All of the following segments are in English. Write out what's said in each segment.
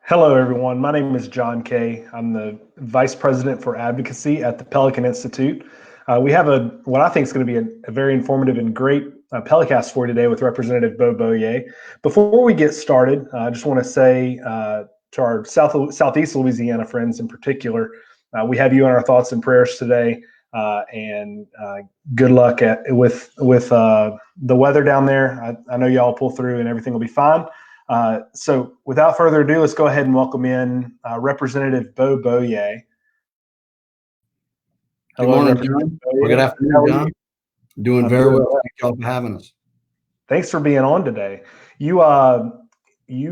Hello, everyone. My name is John Kay. I'm the Vice President for Advocacy at the Pelican Institute. We have what I think is going to be a very informative and great Pelicast for you today with Representative Beau Beaulieu. Before we get started, I just want to say to our Southeast Louisiana friends in particular, we have you in our thoughts and prayers today, and good luck with the weather down there. I know y'all pull through and everything will be fine. So without further ado, let's go ahead and welcome in Representative Beau Beaulieu. Hello, good morning, John. Well, good afternoon, John. Doing very well. Thank you all for having us. Thanks for being on today. You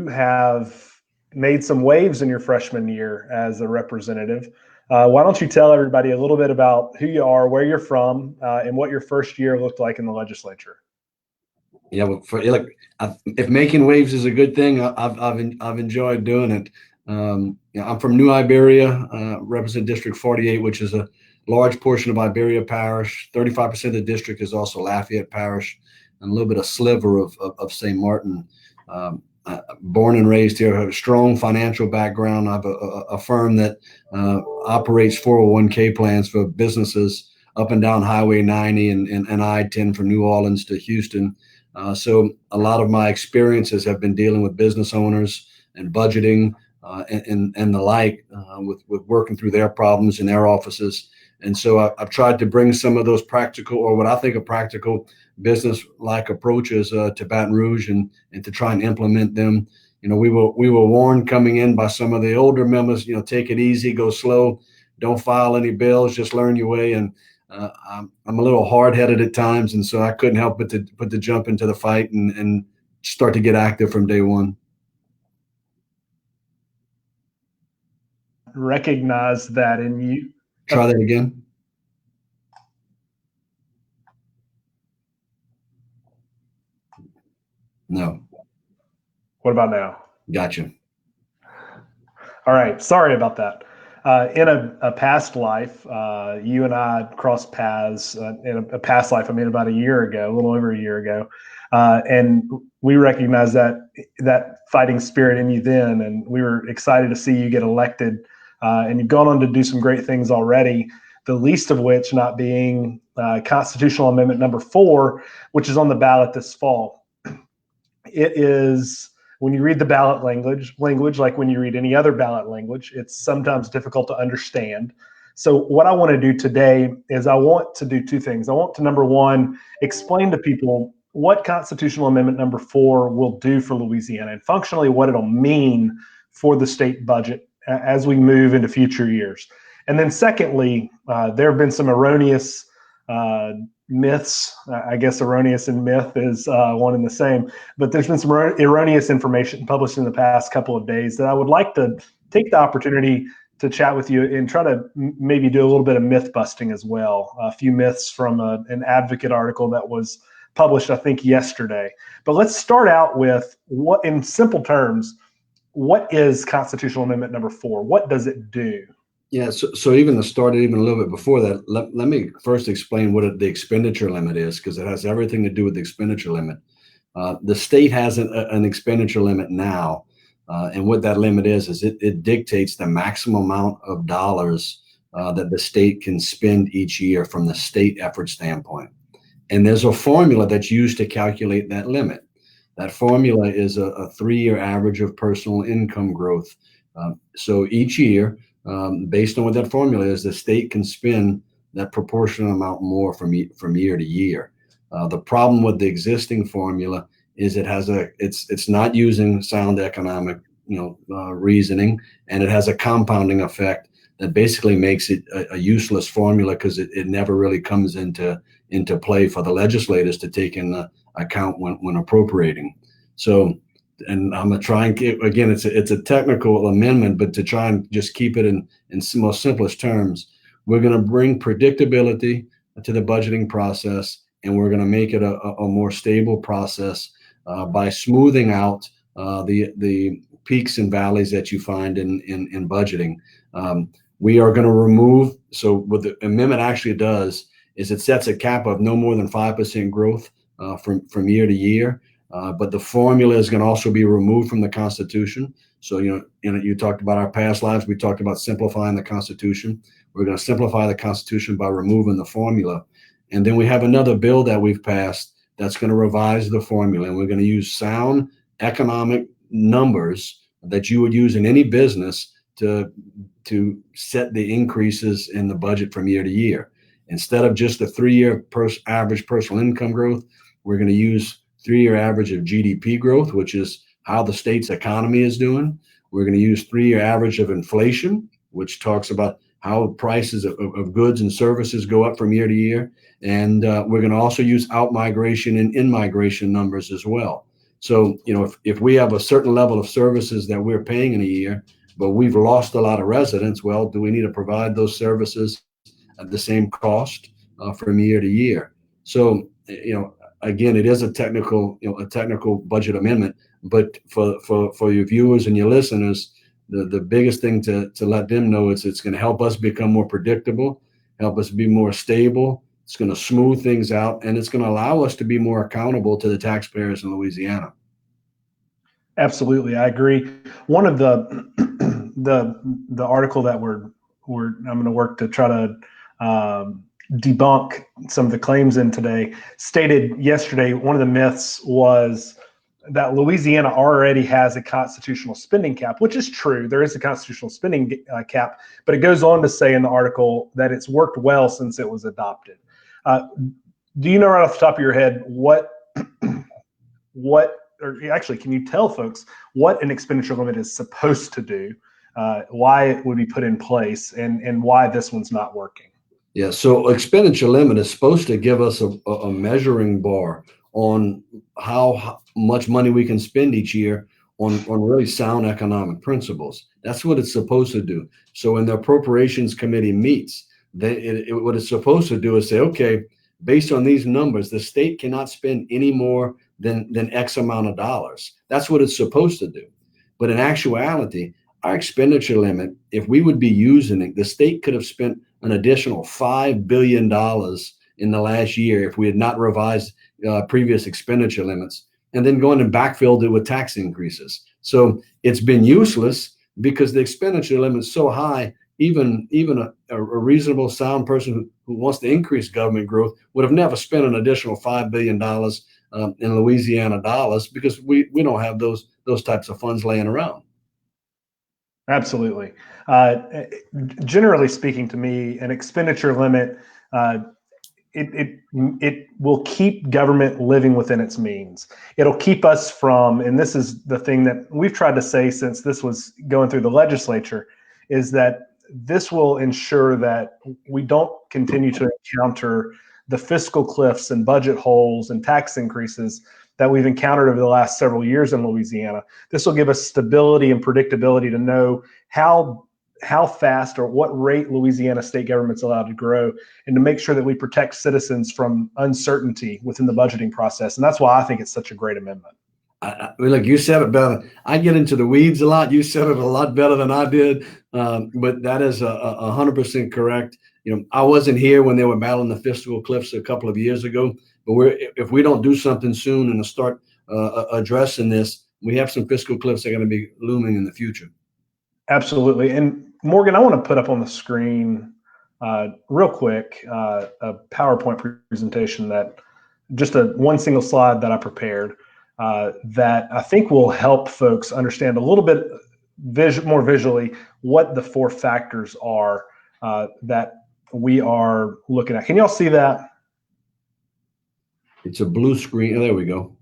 have made some waves in your freshman year as a representative. Why don't you tell everybody a little bit about who you are, where you're from, and what your first year looked like in the legislature? Yeah, well, if making waves is a good thing, I've enjoyed doing it. I'm from New Iberia, represent District 48, which is a large portion of Iberia Parish. 35% of the district is also Lafayette Parish, and a little bit of sliver of St. Martin. Born and raised here, I have a strong financial background. I have a firm that operates 401k plans for businesses up and down Highway 90 and I-10 from New Orleans to Houston. So a lot of my experiences have been dealing with business owners and budgeting and the like, with working through their problems in their offices. And so I've tried to bring some of those practical, or what I think are practical business-like approaches to Baton Rouge and to try and implement them. You know, we were warned coming in by some of the older members, take it easy, go slow, don't file any bills, just learn your way. And I'm a little hard-headed at times, and so I couldn't help but to jump into the fight and start to get active from day one. Recognize that in you. Try that again. No. What about now? Gotcha. All right. Sorry about that. In a past life, you and I crossed paths in a past life. I mean, about a year ago, a little over a year ago, and we recognized that fighting spirit in you then, and we were excited to see you get elected. And you've gone on to do some great things already. The least of which not being Constitutional Amendment number 4, which is on the ballot this fall. It is. When you read the ballot language, like when you read any other ballot language, it's sometimes difficult to understand. So what I want to do today is I want to do two things. I want to, number one, explain to people what Constitutional Amendment number 4 will do for Louisiana and functionally what it'll mean for the state budget as we move into future years. And then secondly, there have been some erroneous myths. I guess erroneous and myth is one and the same, but there's been some erroneous information published in the past couple of days that I would like to take the opportunity to chat with you and try to maybe do a little bit of myth busting as well. A few myths from an Advocate article that was published, I think, yesterday. But let's start out with what, in simple terms, what is Constitutional Amendment number 4? What does it do? Yeah, so even to start even a little bit before that, let me first explain what the expenditure limit is, because it has everything to do with the expenditure limit. The state has an expenditure limit now, and what that limit is it dictates the maximum amount of dollars that the state can spend each year from the state effort standpoint. And there's a formula that's used to calculate that limit. That formula is a 3-year average of personal income growth. So each year, based on what that formula is, the state can spend that proportionate amount more from year to year. The problem with the existing formula is it's not using sound economic reasoning, and it has a compounding effect that basically makes it a useless formula, because it never really comes into play for the legislators to take in account when appropriating. So, and I'm gonna try and get, again, it's a technical amendment, but to try and just keep it in most simplest terms, we're going to bring predictability to the budgeting process, and we're going to make it a more stable process by smoothing out the peaks and valleys that you find in budgeting. We are going to remove. So what the amendment actually does is it sets a cap of no more than 5% growth from year to year. But the formula is going to also be removed from the Constitution. So, you talked about our past lives. We talked about simplifying the Constitution. We're going to simplify the Constitution by removing the formula. And then we have another bill that we've passed that's going to revise the formula. And we're going to use sound economic numbers that you would use in any business to set the increases in the budget from year to year. Instead of just the 3-year average personal income growth, we're going to use 3-year average of GDP growth, which is how the state's economy is doing. We're going to use 3-year average of inflation, which talks about how prices of goods and services go up from year to year. And we're going to also use out-migration and in-migration numbers as well. So, if we have a certain level of services that we're paying in a year, but we've lost a lot of residents, well, do we need to provide those services at the same cost from year to year? So, again, it is a technical budget amendment, but for your viewers and your listeners, the biggest thing to let them know is it's going to help us become more predictable, help us be more stable. It's going to smooth things out, and it's going to allow us to be more accountable to the taxpayers in Louisiana. Absolutely, I agree. One of the article that I'm going to work to try to debunk some of the claims in today stated yesterday one of the myths was that Louisiana already has a constitutional spending cap, which is true. There is a constitutional spending cap, but it goes on to say in the article that it's worked well since it was adopted. Do you know right off the top of your head what, or actually, can you tell folks what an expenditure limit is supposed to do, why it would be put in place, and why this one's not working? Yeah, so expenditure limit is supposed to give us a measuring bar on how much money we can spend each year on really sound economic principles. That's what it's supposed to do. So when the Appropriations Committee meets, what it's supposed to do is say, okay, based on these numbers, the state cannot spend any more than X amount of dollars. That's what it's supposed to do. But in actuality, our expenditure limit, if we would be using it, the state could have spent an additional $5 billion in the last year if we had not revised previous expenditure limits, and then going and backfilled it with tax increases. So it's been useless because the expenditure limit is so high, even a reasonable sound person who wants to increase government growth would have never spent an additional $5 billion in Louisiana dollars, because we don't have those types of funds laying around. Absolutely. Generally speaking, to me, an expenditure limit, it will keep government living within its means. It'll keep us from, and this is the thing that we've tried to say since this was going through the legislature, is that this will ensure that we don't continue to encounter the fiscal cliffs and budget holes and tax increases that we've encountered over the last several years in Louisiana. This will give us stability and predictability to know how fast or what rate Louisiana state government's allowed to grow, and to make sure that we protect citizens from uncertainty within the budgeting process. And that's why I think it's such a great amendment. Look, you said it better. I get into the weeds a lot. You said it a lot better than I did. But that is 100% correct. I wasn't here when they were battling the fiscal cliffs a couple of years ago. But if we don't do something soon and start addressing this, we have some fiscal cliffs that are going to be looming in the future. Absolutely. And Morgan, I want to put up on the screen real quick a PowerPoint presentation that just one single slide that I prepared that I think will help folks understand a little bit more visually what the 4 factors are that we are looking at. Can y'all see that? It's a blue screen. Oh, there we go.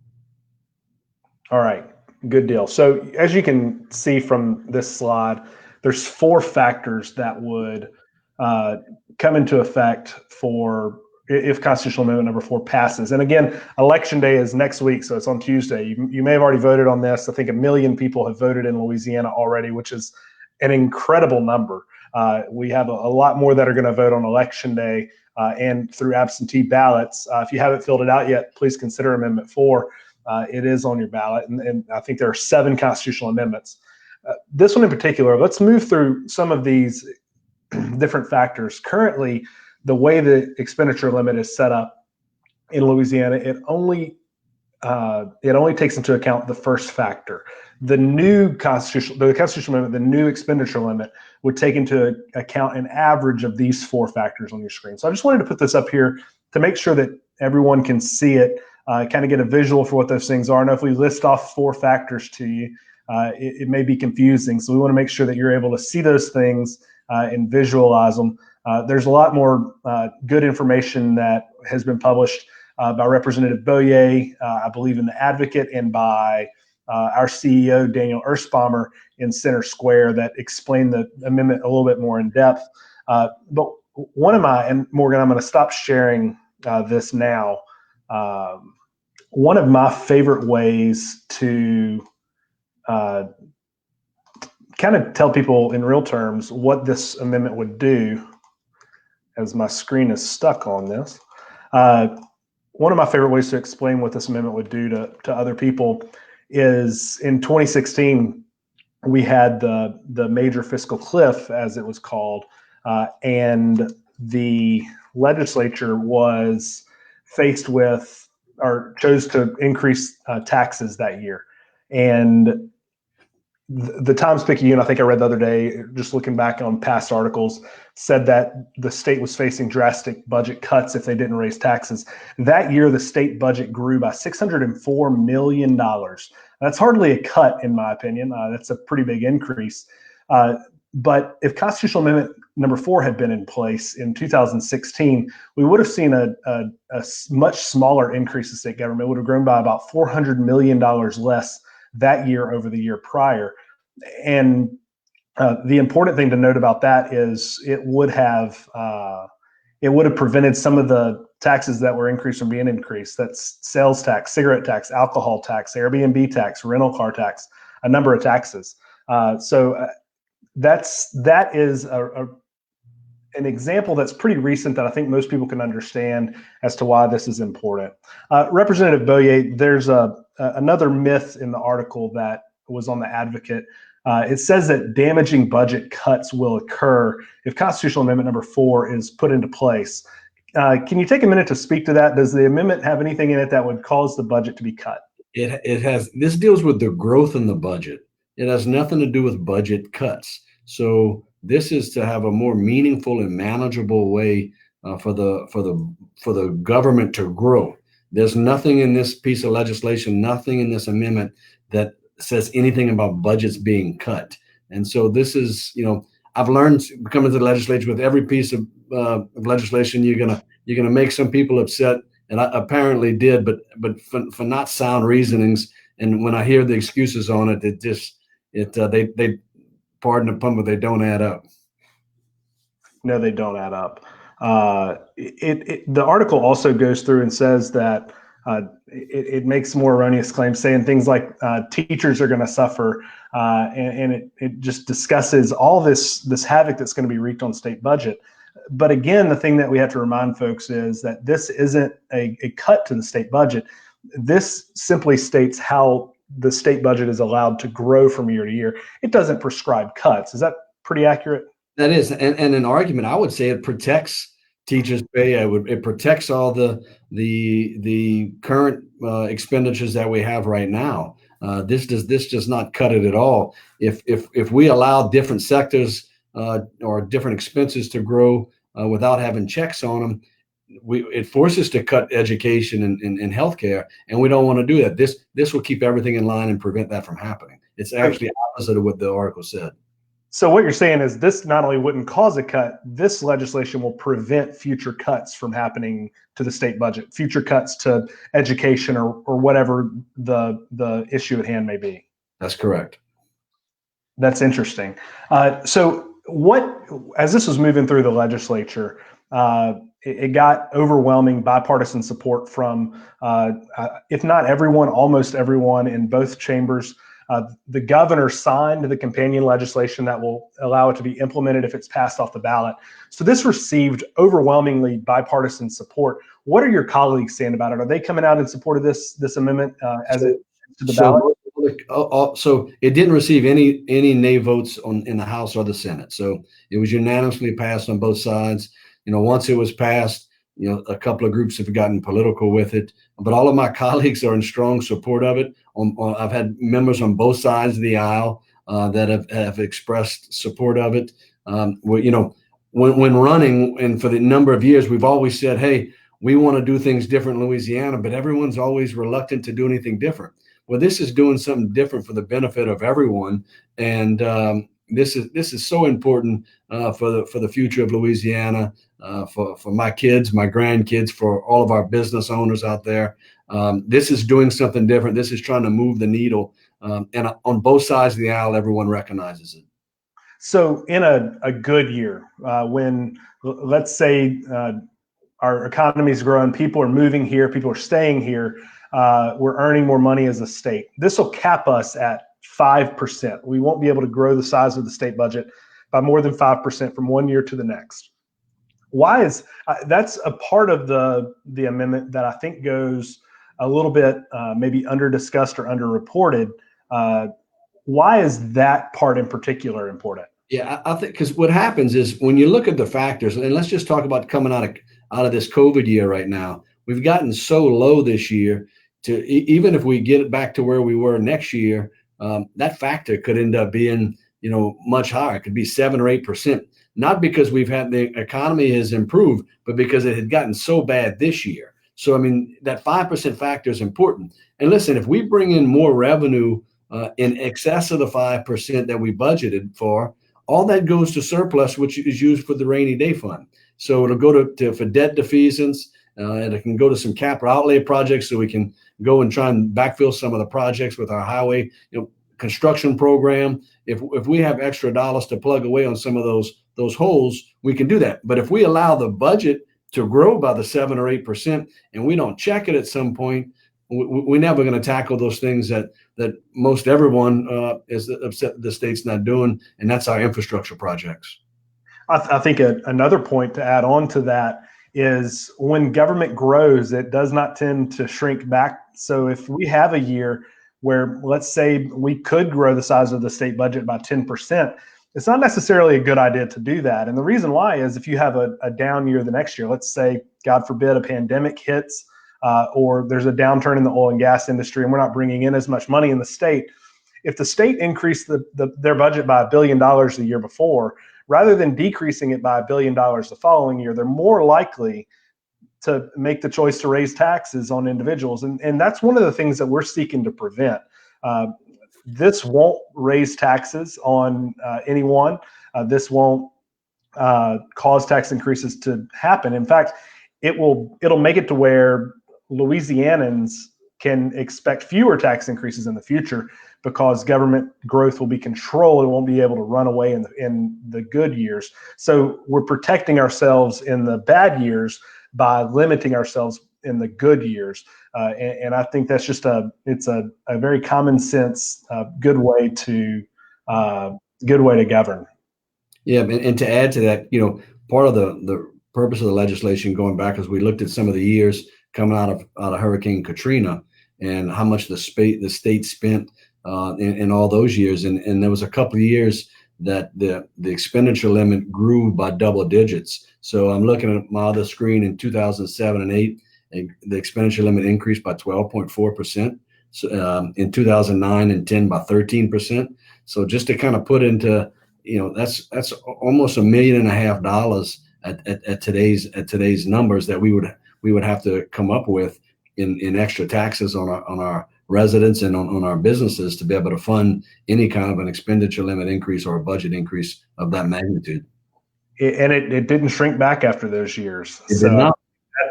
All right, good deal. So as you can see from this slide, there's 4 factors that would come into effect for if Constitutional Amendment number 4 passes. And again, Election Day is next week, so it's on Tuesday. You may have already voted on this. I think 1 million people have voted in Louisiana already, which is an incredible number. We have a lot more that are going to vote on Election Day and through absentee ballots. If you haven't filled it out yet, please consider Amendment 4. It is on your ballot, and I think there are 7 constitutional amendments. This one in particular, let's move through some of these different factors. Currently, the way the expenditure limit is set up in Louisiana, it only it only takes into account the first factor. The constitutional amendment, the new expenditure limit, would take into account an average of these four factors on your screen. So I just wanted to put this up here to make sure that everyone can see it, kind of get a visual for what those things are. I know if we list off four factors to you, it may be confusing. So we want to make sure that you're able to see those things and visualize them. There's a lot more good information that has been published by Representative Beaulieu, I believe in the Advocate, and by our CEO, Daniel Erspamer, in Center Square, that explain the amendment a little bit more in depth. But and Morgan, I'm going to stop sharing this now. One of my favorite ways to kind of tell people in real terms what this amendment would do, as my screen is stuck on this. One of my favorite ways to explain what this amendment would do to other people is in 2016, we had the major fiscal cliff, as it was called, and the legislature was faced with, or chose to increase taxes that year. And the Times-Picayune, I think I read the other day, just looking back on past articles, said that the state was facing drastic budget cuts if they didn't raise taxes. That year, the state budget grew by $604 million. That's hardly a cut, in my opinion. That's a pretty big increase. But if Constitutional Amendment number 4 had been in place in 2016, we would have seen a much smaller increase in state government. It would have grown by about $400 million less that year over the year prior. And the important thing to note about that is it would have prevented some of the taxes that were increased from being increased. That's sales tax, cigarette tax, alcohol tax, Airbnb tax, rental car tax, a number of taxes. So that is an example that's pretty recent that I think most people can understand as to why this is important. Representative Beaulieu, there's another myth in the article that was on the Advocate. It says that damaging budget cuts will occur if Constitutional Amendment number 4 is put into place. Can you take a minute to speak to that? Does the amendment have anything in it that would cause the budget to be cut? It has. This deals with the growth in the budget. It has nothing to do with budget cuts. So this is to have a more meaningful and manageable way for the government to grow. There's nothing in this piece of legislation, nothing in this amendment that says anything about budgets being cut. And so this is, I've learned coming to the legislature, with every piece of legislation, you're gonna make some people upset, and I apparently did, but for not sound reasonings. And when I hear the excuses on it, they pardon the pun, but they don't add up. No, they don't add up. The article also goes through and says that it makes more erroneous claims, saying things like teachers are going to suffer, and it just discusses all this havoc that's going to be wreaked on state budget. But again, the thing that we have to remind folks is that this isn't a cut to the state budget. This simply states how the state budget is allowed to grow from year to year. It doesn't prescribe cuts. Is that pretty accurate? That is, and an argument, I would say it protects teachers' pay. It protects all the current expenditures that we have right now. This does not cut it at all. If we allow different sectors or different expenses to grow without having checks on them, it forces to cut education and healthcare, and we don't want to do that. This will keep everything in line and prevent that from happening. It's actually opposite of what the article said. So what you're saying is this not only wouldn't cause a cut, this legislation will prevent future cuts from happening to the state budget, future cuts to education or whatever the issue at hand may be. That's correct. That's interesting. So as this was moving through the legislature, it got overwhelming bipartisan support from, if not everyone, almost everyone in both chambers. The governor signed the companion legislation that will allow it to be implemented if it's passed off the ballot. So this received overwhelmingly bipartisan support. What are your colleagues saying about it? Are they coming out in support of this amendment as it to the ballot? So it didn't receive any nay votes in the House or the Senate. So it was unanimously passed on both sides. Once it was passed, A couple of groups have gotten political with it, but all of my colleagues are in strong support of it. I've had members on both sides of the aisle that have expressed support of it. When running, and for the number of years, we've always said, hey, we want to do things different in Louisiana, but everyone's always reluctant to do anything different. Well, this is doing something different for the benefit of everyone, and this is so important for the future of Louisiana, for my kids, my grandkids, for all of our business owners out there. This is doing something different. This is trying to move the needle, and on both sides of the aisle, everyone recognizes it. So in a good year, when, let's say, our economy is growing, people are moving here, people are staying here, we're earning more money as a state. This will cap us at 5%. We won't be able to grow the size of the state budget by more than 5% from one year to the next. Why is that's a part of the amendment that I think goes a little bit maybe under discussed or underreported. Why is that part in particular important? Yeah, I think because what happens is when you look at the factors, and let's just talk about coming out of this COVID year right now, we've gotten so low this year to even if we get it back to where we were next year, that factor could end up being, much higher. It could be 7 or 8%, not because we've had the economy has improved, but because it had gotten so bad this year. So, I mean, that 5% factor is important. And listen, if we bring in more revenue in excess of the 5% that we budgeted for, all that goes to surplus, which is used for the rainy day fund. So it'll go for debt defeasance, and it can go to some capital outlay projects, so we can go and try and backfill some of the projects with our highway, construction program. If we have extra dollars to plug away on some of those holes, we can do that. But if we allow the budget to grow by the 7 or 8%, and we don't check it at some point, we're never going to tackle those things that most everyone is upset the state's not doing, and that's our infrastructure projects. I think another point to add on to that is when government grows, it does not tend to shrink back. So if we have a year where, let's say, we could grow the size of the state budget by 10%, it's not necessarily a good idea to do that. And the reason why is if you have a down year the next year, let's say, God forbid, a pandemic hits, or there's a downturn in the oil and gas industry and we're not bringing in as much money in the state. If the state increased their budget by $1 billion the year before, rather than decreasing it by $1 billion the following year, they're more likely to make the choice to raise taxes on individuals. And that's one of the things that we're seeking to prevent. This won't raise taxes on anyone. This won't cause tax increases to happen. In fact, it'll make it to where Louisianans can expect fewer tax increases in the future because government growth will be controlled and won't be able to run away in the good years. So we're protecting ourselves in the bad years by limiting ourselves in the good years. And I think that's just it's a very common sense, good way to govern. Yeah, and to add to that, part of the purpose of the legislation going back is we looked at some of the years coming out of Hurricane Katrina and how much the state spent in all those years, and there was a couple of years that the expenditure limit grew by double digits. So I'm looking at my other screen in 2007 and 8, and the expenditure limit increased by 12.4%. So, in 2009 and 10 by 13%. So just to kind of put into, that's almost $1.5 million at today's numbers that we would have to come up with in extra taxes on our residents and on our businesses to be able to fund any kind of an expenditure limit increase or a budget increase of that magnitude. And it didn't shrink back after those years. It did not.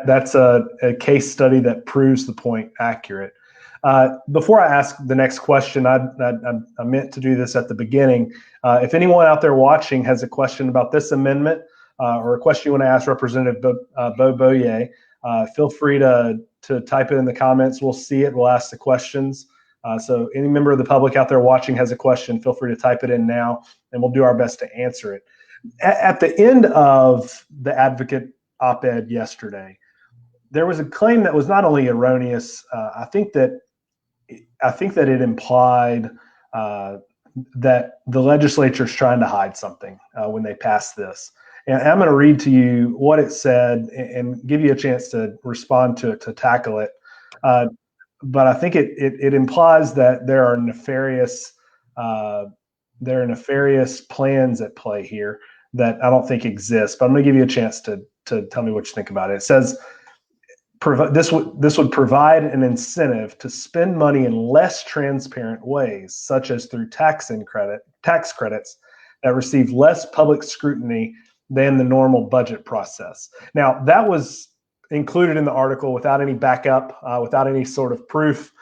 That's a case study that proves the point accurate. Before I ask the next question, I meant to do this at the beginning. If anyone out there watching has a question about this amendment or a question you want to ask Representative Beau Beaullieu, feel free to type it in the comments. We'll see it. We'll ask the questions. So any member of the public out there watching has a question, feel free to type it in now, and we'll do our best to answer it. At the end of the Advocate op-ed yesterday, there was a claim that was not only erroneous. I think that it implied that the legislature is trying to hide something when they pass this. And I'm going to read to you what it said and give you a chance to respond to it, to tackle it. But I think it implies that there are nefarious plans at play here that I don't think exist. But I'm going to give you a chance to tell me what you think about it. It says this would provide an incentive to spend money in less transparent ways, such as through tax credits that receive less public scrutiny than the normal budget process. Now, that was included in the article without any backup, without any sort of proof,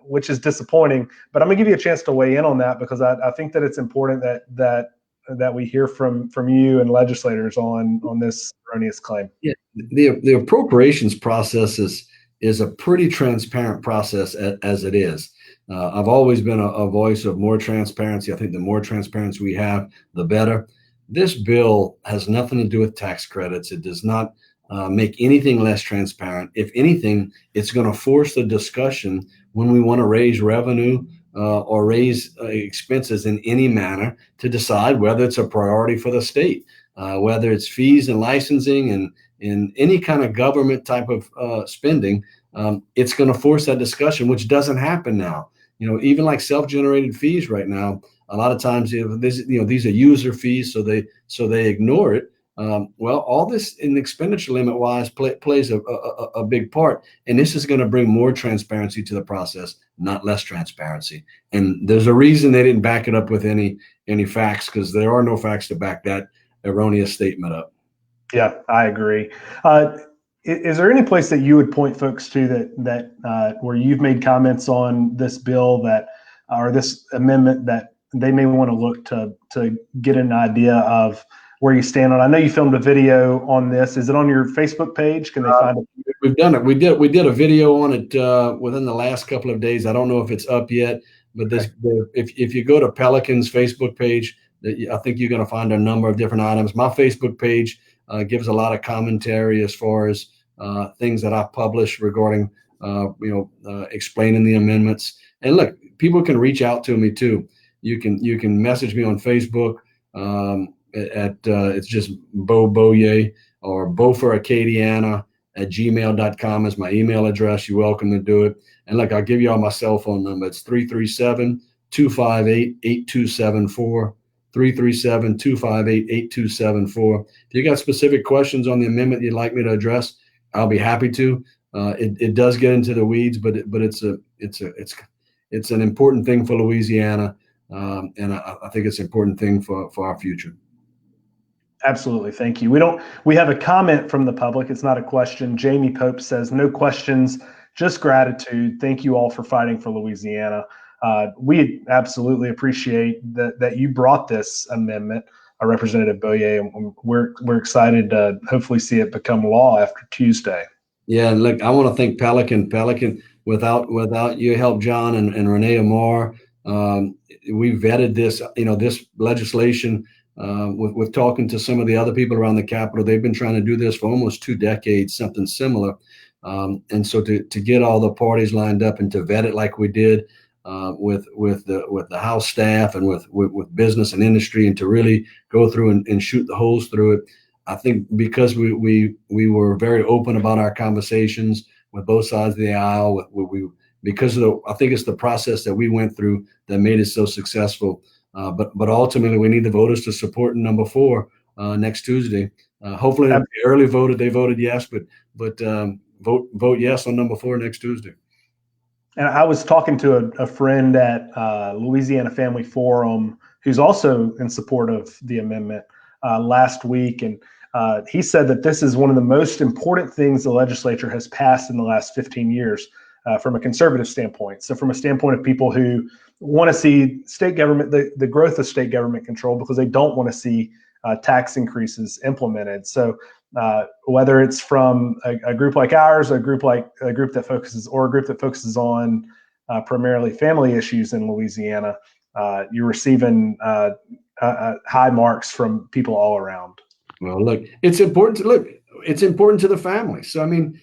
which is disappointing. But I'm going to give you a chance to weigh in on that, because I think that it's important that we hear from you and legislators on this erroneous claim. Yeah, the appropriations process is a pretty transparent process as it is. I've always been a voice of more transparency. I think the more transparency we have, the better. This bill has nothing to do with tax credits. It does not make anything less transparent. If anything, it's going to force the discussion when we want to raise revenue or raise expenses in any manner to decide whether it's a priority for the state, whether it's fees and licensing and in any kind of government type of spending. It's going to force that discussion, which doesn't happen now. Even like self-generated fees right now, a lot of times, these are user fees, so they ignore it. Well, all this in expenditure limit wise plays a big part, and this is going to bring more transparency to the process, not less transparency. And there's a reason they didn't back it up with any facts, because there are no facts to back that erroneous statement up. Yeah, I agree. Is there any place that you would point folks to that where you've made comments on this bill or this amendment that they may want to look to get an idea of where you stand on? I know you filmed a video on this. Is it on your Facebook page? Can they find it? We've done it. We did a video on it within the last couple of days. I don't know if it's up yet, but if you go to Pelican's Facebook page, I think you're going to find a number of different items. My Facebook page gives a lot of commentary as far as things that I publish regarding explaining the amendments. And look, people can reach out to me too. You can message me on Facebook at it's just Beau Beaullieu, or Beau for Acadiana at gmail.com is my email address. You're welcome to do it. And look, I'll give you all my cell phone number. It's 337-258-8274. 337-258-8274. If you got specific questions on the amendment you'd like me to address, I'll be happy to. It does get into the weeds, but it's an important thing for Louisiana, and I think it's an important thing for our future. Absolutely. Thank you. We have a comment from the public. It's not a question. Jamie Pope says, "No questions, just gratitude. Thank you all for fighting for Louisiana." We absolutely appreciate that you brought this amendment, Representative Beaulieu, and we're excited to hopefully see it become law after Tuesday. Yeah, and look, I want to thank Pelican. Without your help, John and Renee Amar, we vetted this legislation with talking to some of the other people around the Capitol. They've been trying to do this for almost 2 decades, something similar. And so to get all the parties lined up and to vet it like we did, with the House staff and with business and industry, and to really go through and shoot the holes through it. I think because we were very open about our conversations with both sides of the aisle, I think it's the process that we went through that made it so successful. But ultimately, we need the voters to support number 4 next Tuesday. Hopefully, if they early voted, they voted yes, but vote yes on number 4 next Tuesday. And I was talking to a friend at Louisiana Family Forum who's also in support of the amendment last week, and he said that this is one of the most important things the legislature has passed in the last 15 years from a conservative standpoint. So from a standpoint of people who want to see state government, the growth of state government control, because they don't want to see tax increases implemented. So whether it's from a group like ours, a group that focuses on primarily family issues in Louisiana, you're receiving high marks from people all around. Well, look, it's important to the family. So, I mean,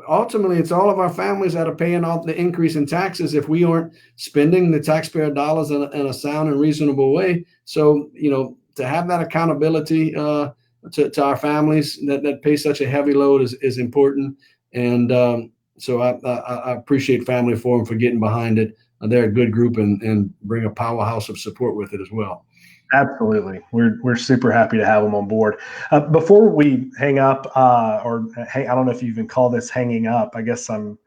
ultimately, it's all of our families that are paying off the increase in taxes if we aren't spending the taxpayer dollars in a sound and reasonable way. So, to have that accountability to our families that pay such a heavy load is important. And so I appreciate Family Forum for getting behind it. They're a good group and bring a powerhouse of support with it as well. Absolutely. We're super happy to have them on board. Before we hang up, I don't know if you even call this hanging up. I guess I'm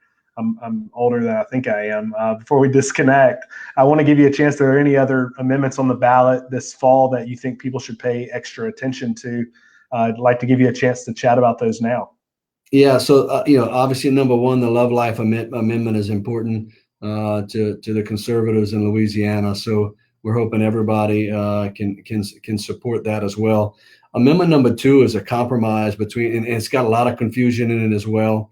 older than I think I am. Before we disconnect, I want to give you a chance. Are there any other amendments on the ballot this fall that you think people should pay extra attention to? I'd like to give you a chance to chat about those now. Yeah, so obviously, number one, the Love Life Amendment is important to the conservatives in Louisiana. So we're hoping everybody can support that as well. Amendment number two is a compromise between, and it's got a lot of confusion in it as well.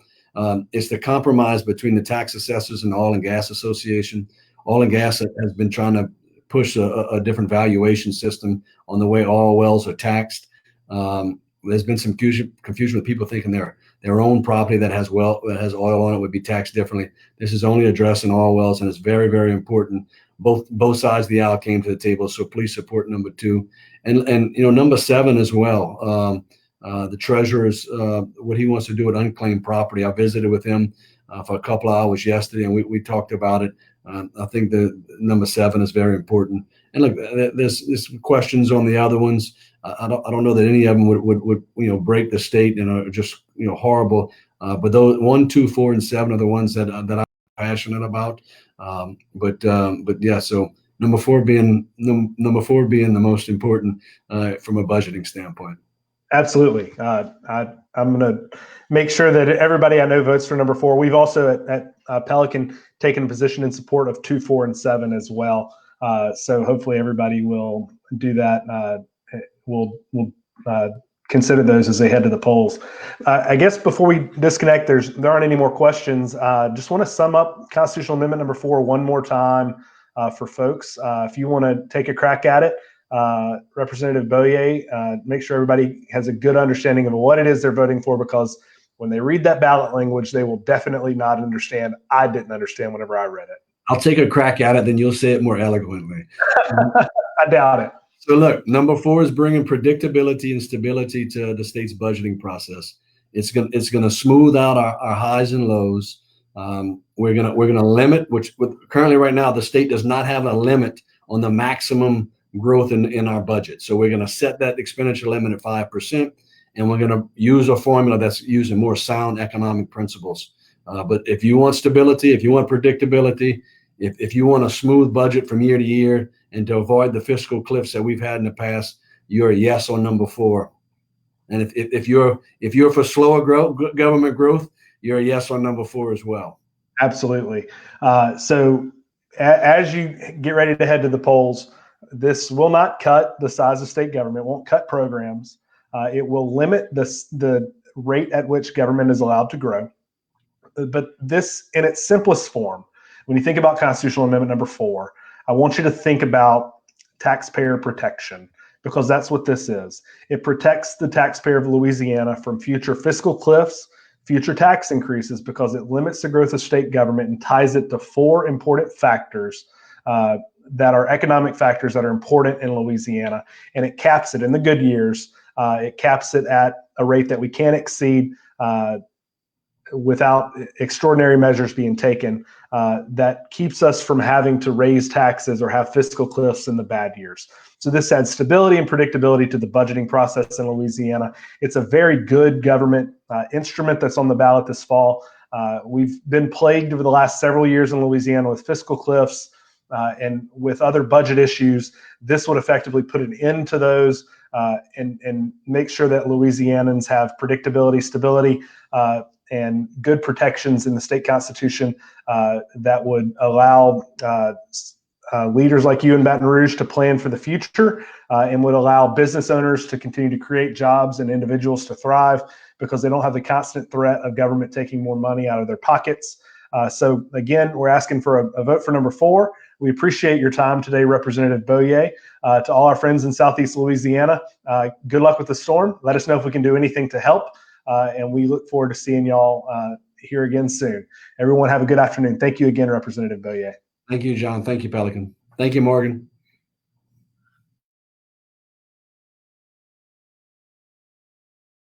It's the compromise between the tax assessors and the Oil and Gas Association. Oil and Gas has been trying to push a different valuation system on the way oil wells are taxed. There's been some confusion with people thinking their own property that has oil on it would be taxed differently. This is only addressing oil wells, and it's very, very important. Both sides of the aisle came to the table, so please support number two, and number seven as well. The treasurer's what he wants to do with unclaimed property. I visited with him for a couple of hours yesterday, and we talked about it. I think the number seven is very important. And look, there's questions on the other ones. I don't know that any of them would break the state and are just horrible. But those 1, 2, 4, and 7 are the ones that I'm passionate about. But yeah, so number four being the most important from a budgeting standpoint. Absolutely. I'm going to make sure that everybody I know votes for number 4. We've also at Pelican taken a position in support of 2, 4, and 7 as well. So hopefully everybody will do that. We'll consider those as they head to the polls. I guess before we disconnect, there aren't any more questions. Just want to sum up Constitutional Amendment number 4 one more time for folks. If you want to take a crack at it, Representative Beaullieu, make sure everybody has a good understanding of what it is they're voting for, because when they read that ballot language, they will definitely not understand. I didn't understand whenever I read it. I'll take a crack at it, then you'll say it more eloquently. I doubt it. So look, number 4 is bringing predictability and stability to the state's budgeting process. It's going to smooth out our highs and lows. We're gonna limit, currently right now the state does not have a limit on the maximum growth in our budget. So we're going to set that expenditure limit at 5%, and we're going to use a formula that's using more sound economic principles. But if you want stability, if you want predictability, if you want a smooth budget from year to year and to avoid the fiscal cliffs that we've had in the past, you're a yes on number 4. And if you're for slower government growth, you're a yes on number 4 as well. Absolutely. So as you get ready to head to the polls, this will not cut the size of state government, won't cut programs. It will limit the rate at which government is allowed to grow. But this, in its simplest form, when you think about Constitutional Amendment number 4, I want you to think about taxpayer protection, because that's what this is. It protects the taxpayer of Louisiana from future fiscal cliffs, future tax increases, because it limits the growth of state government and ties it to 4 important factors that are economic factors that are important in Louisiana. And it caps it in the good years. It caps it at a rate that we can't exceed without extraordinary measures being taken, that keeps us from having to raise taxes or have fiscal cliffs in the bad years. So this adds stability and predictability to the budgeting process in Louisiana. It's a very good government instrument that's on the ballot this fall. We've been plagued over the last several years in Louisiana with fiscal cliffs and with other budget issues. This would effectively put an end to those and make sure that Louisianans have predictability, stability, and good protections in the state constitution that would allow leaders like you in Baton Rouge to plan for the future and would allow business owners to continue to create jobs and individuals to thrive, because they don't have the constant threat of government taking more money out of their pockets. So again, we're asking for a vote for number 4. We appreciate your time today, Representative Beaullieu. To all our friends in Southeast Louisiana, good luck with the storm. Let us know if we can do anything to help. And we look forward to seeing y'all here again soon. Everyone have a good afternoon. Thank you again, Representative Beaullieu. Thank you, John. Thank you, Pelican. Thank you, Morgan.